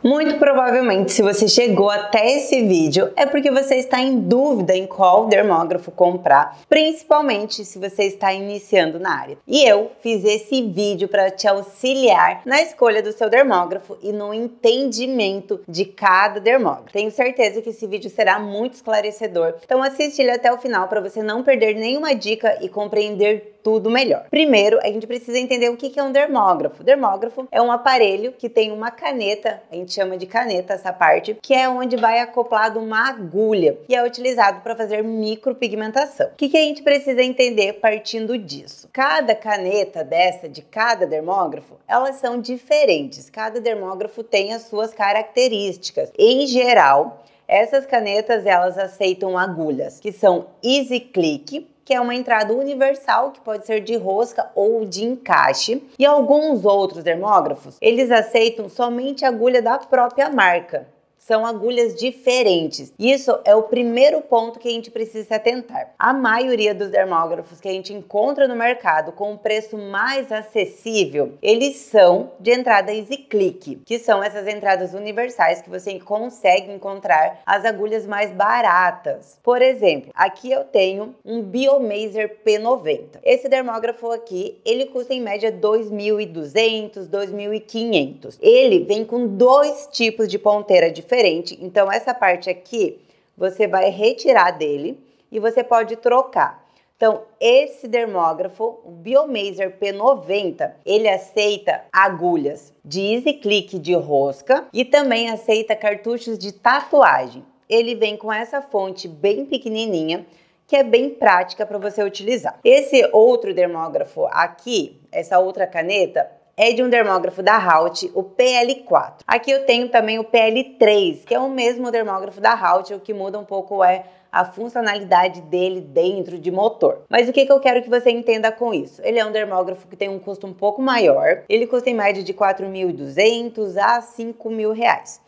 Muito provavelmente, se você chegou até esse vídeo, é porque você está em dúvida em qual dermógrafo comprar, principalmente se você está iniciando na área. E eu fiz esse vídeo para te auxiliar na escolha do seu dermógrafo e no entendimento de cada dermógrafo. Tenho certeza que esse vídeo será muito esclarecedor, então assiste ele até o final para você não perder nenhuma dica e compreender tudo melhor. Primeiro, a gente precisa entender o que é um dermógrafo. O dermógrafo é um aparelho que tem uma caneta, a gente chama de caneta essa parte, que é onde vai acoplado uma agulha e é utilizado para fazer micropigmentação. O que a gente precisa entender partindo disso? Cada caneta dessa, de cada dermógrafo, elas são diferentes. Cada dermógrafo tem as suas características. Em geral, essas canetas, elas aceitam agulhas que são Easy Click, que é uma entrada universal, que pode ser de rosca ou de encaixe. E alguns outros dermógrafos, eles aceitam somente a agulha da própria marca. São agulhas diferentes. Isso é o primeiro ponto que a gente precisa se atentar. A maioria dos dermógrafos que a gente encontra no mercado com um preço mais acessível, eles são de entrada Easy Click, que são essas entradas universais que você consegue encontrar as agulhas mais baratas. Por exemplo, aqui eu tenho um Biomaser P90. Esse dermógrafo aqui, ele custa em média R$ 2.200, R$ 2.500. Ele vem com dois tipos de ponteira diferente, então essa parte aqui você vai retirar dele e você pode trocar. Então esse dermógrafo, o Biomaser P90, ele aceita agulhas de Easy Click de rosca e também aceita cartuchos de tatuagem. Ele vem com essa fonte bem pequenininha, que é bem prática para você utilizar. Esse outro dermógrafo aqui, essa outra caneta, é de um dermógrafo da Haute, o PL4. Aqui eu tenho também o PL3, que é o mesmo dermógrafo da Haute, o que muda um pouco é a funcionalidade dele dentro de motor. Mas o que eu quero que você entenda com isso? Ele é um dermógrafo que tem um custo um pouco maior, ele custa em média de R$ 4.200 a R$ 5.000.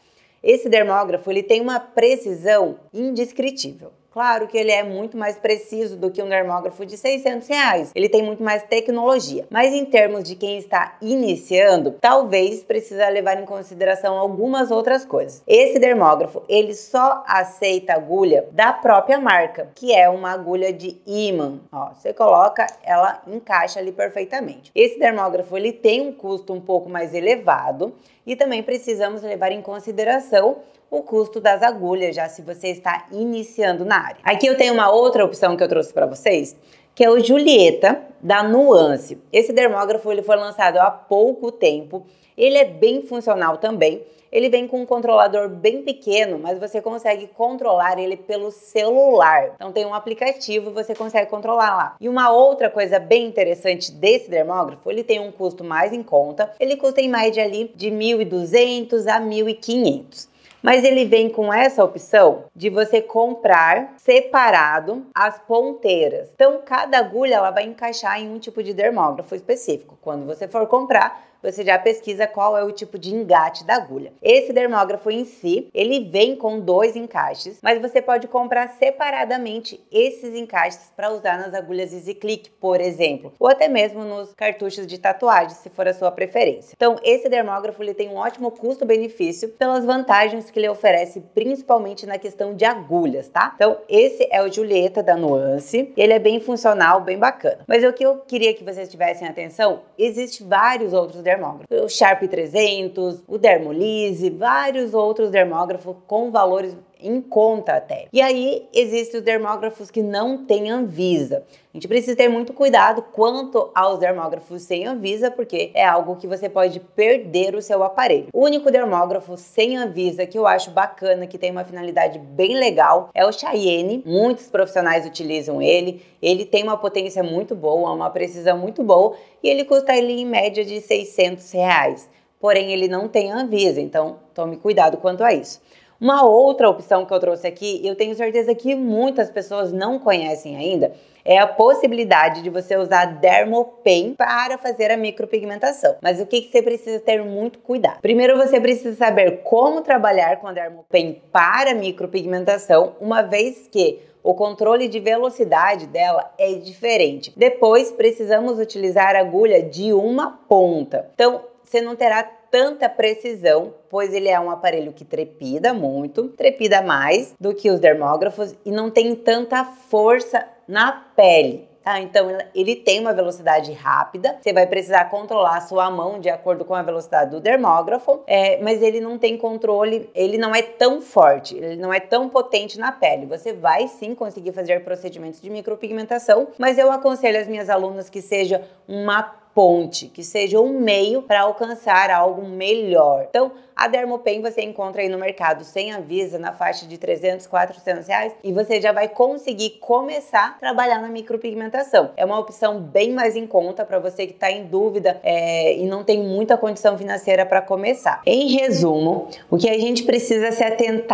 Esse dermógrafo ele tem uma precisão indescritível. Claro que ele é muito mais preciso do que um dermógrafo de R$ 600. Ele tem muito mais tecnologia. Mas em termos de quem está iniciando, talvez precisa levar em consideração algumas outras coisas. Esse dermógrafo, ele só aceita agulha da própria marca, que é uma agulha de ímã. Ó, você coloca, ela encaixa ali perfeitamente. Esse dermógrafo, ele tem um custo um pouco mais elevado e também precisamos levar em consideração o custo das agulhas, já se você está iniciando na área. Aqui eu tenho uma outra opção que eu trouxe para vocês, que é o Julieta, da Nuance. Esse dermógrafo ele foi lançado há pouco tempo, ele é bem funcional também. Ele vem com um controlador bem pequeno, mas você consegue controlar ele pelo celular. Então tem um aplicativo, você consegue controlar lá. E uma outra coisa bem interessante desse dermógrafo, ele tem um custo mais em conta. Ele custa em média ali de R$ 1.200 a R$ 1.500. Mas ele vem com essa opção de você comprar separado as ponteiras. Então, cada agulha ela vai encaixar em um tipo de dermógrafo específico. Quando você for comprar, você já pesquisa qual é o tipo de engate da agulha. Esse dermógrafo em si, ele vem com dois encaixes, mas você pode comprar separadamente esses encaixes para usar nas agulhas Easy Click, por exemplo, ou até mesmo nos cartuchos de tatuagem, se for a sua preferência. Então, esse dermógrafo ele tem um ótimo custo-benefício pelas vantagens que ele oferece, principalmente na questão de agulhas, tá? Então, esse é o Julieta da Nuance, ele é bem funcional, bem bacana. Mas o que eu queria que vocês tivessem atenção, existem vários outros dermógrafos. O Sharp 300, o Dermolise, vários outros dermógrafos com valores em conta até. E aí existem os dermógrafos que não têm Anvisa. A gente precisa ter muito cuidado quanto aos dermógrafos sem Anvisa, porque é algo que você pode perder o seu aparelho. O único dermógrafo sem Anvisa que eu acho bacana, que tem uma finalidade bem legal, é o Cheyenne. Muitos profissionais utilizam ele. Ele tem uma potência muito boa, uma precisão muito boa e ele custa ali em média de R$ 600. Porém, ele não tem Anvisa, então tome cuidado quanto a isso. Uma outra opção que eu trouxe aqui, eu tenho certeza que muitas pessoas não conhecem ainda, é a possibilidade de você usar Dermopen para fazer a micropigmentação. Mas o que você precisa ter muito cuidado? Primeiro você precisa saber como trabalhar com a Dermopen para micropigmentação, uma vez que o controle de velocidade dela é diferente. Depois precisamos utilizar a agulha de uma ponta. Então, você não terá tanta precisão, pois ele é um aparelho que trepida muito, trepida mais do que os dermógrafos e não tem tanta força na pele. Então ele tem uma velocidade rápida, você vai precisar controlar a sua mão de acordo com a velocidade do dermógrafo, mas ele não tem controle, ele não é tão forte, ele não é tão potente na pele. Você vai sim conseguir fazer procedimentos de micropigmentação, mas eu aconselho as minhas alunas que seja uma ponte, que seja um meio para alcançar algo melhor. Então, a Dermopen você encontra aí no mercado sem Anvisa, na faixa de 300, 400 reais, e você já vai conseguir começar a trabalhar na micropigmentação. É uma opção bem mais em conta para você que está em dúvida e não tem muita condição financeira para começar. Em resumo, o que a gente precisa se atentar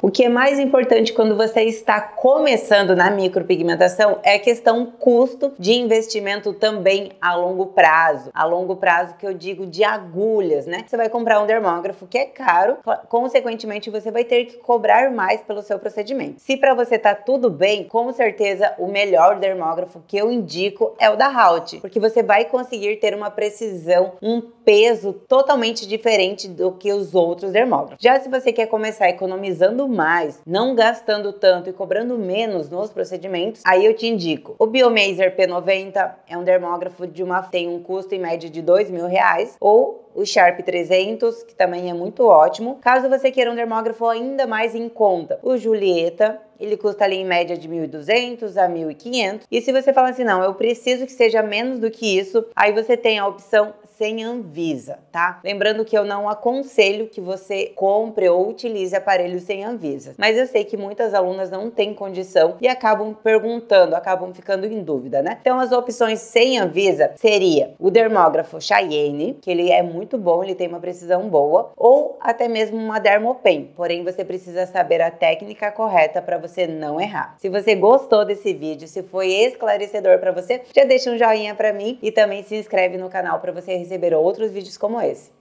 o que é mais importante quando você está começando na micropigmentação é a questão custo de investimento também a longo prazo que eu digo de agulhas, né? Você vai comprar um dermógrafo que é caro, consequentemente você vai ter que cobrar mais pelo seu procedimento. Se para você tá tudo bem, com certeza o melhor dermógrafo que eu indico é o da Haute, porque você vai conseguir ter uma precisão, um peso totalmente diferente do que os outros dermógrafos. Já se você quer começar economizando mais, não gastando tanto e cobrando menos nos procedimentos, aí eu te indico o Biomaser P90, é um dermógrafo tem um custo em média de R$2.000, ou o Sharp 300, que também é muito ótimo. Caso você queira um dermógrafo ainda mais em conta, o Julieta, ele custa ali em média de 1.200 a 1.500. E se você fala assim, não, eu preciso que seja menos do que isso, aí você tem a opção sem Anvisa, tá? Lembrando que eu não aconselho que você compre ou utilize aparelhos sem Anvisa, mas eu sei que muitas alunas não têm condição e acabam perguntando, acabam ficando em dúvida, né? Então as opções sem Anvisa seria o dermógrafo Cheyenne, que ele é muito bom, ele tem uma precisão boa, ou até mesmo uma Dermopen, porém você precisa saber a técnica correta para você não errar. Se você gostou desse vídeo, se foi esclarecedor para você, já deixa um joinha para mim e também se inscreve no canal para você receber outros vídeos como esse.